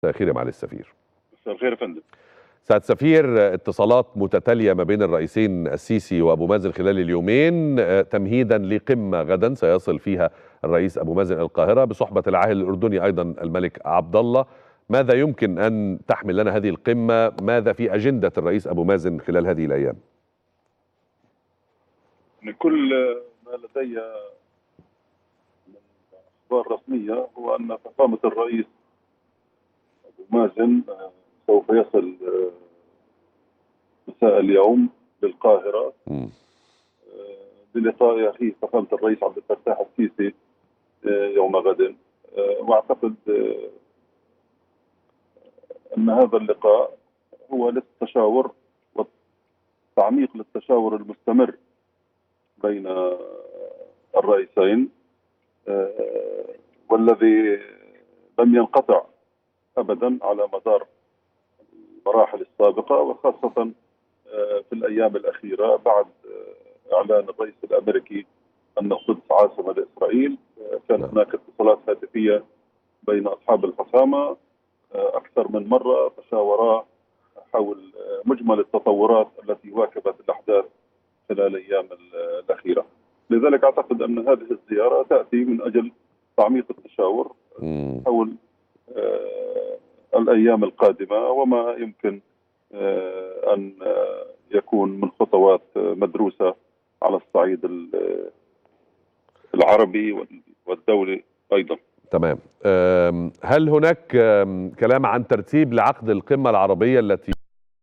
مساء الخير يا معالي السفير. مساء الخير يا فندم. سعادة السفير، اتصالات متتالية ما بين الرئيسين السيسي وأبو مازن خلال اليومين تمهيدا لقمة غدا سيصل فيها الرئيس أبو مازن القاهرة بصحبة العاهل الأردني أيضا الملك عبد الله. ماذا يمكن أن تحمل لنا هذه القمة؟ ماذا في أجندة الرئيس أبو مازن خلال هذه الأيام؟ من كل ما لدي من أخبار رسمية هو أن فخامة الرئيس أبو مازن سوف يصل مساء اليوم للقاهرة بلقاء أخيه فخامة الرئيس عبد الفتاح السيسي يوم غد. وأعتقد أن هذا اللقاء هو للتشاور والتعميق للتشاور المستمر بين الرئيسين، والذي لم ينقطع أبدا على مدار المراحل السابقة، وخاصة في الأيام الأخيرة بعد إعلان الرئيس الأمريكي أن القدس عاصمة لإسرائيل. كان هناك اتصالات هاتفية بين أصحاب الفخامة أكثر من مرة، تشاورا حول مجمل التطورات التي واكبت الأحداث خلال الأيام الأخيرة. لذلك أعتقد أن هذه الزيارة تأتي من أجل تعميق التشاور حول الأيام القادمة وما يمكن أن يكون من خطوات مدروسة على الصعيد العربي والدولي أيضا. تمام. هل هناك كلام عن ترتيب لعقد القمة العربية التي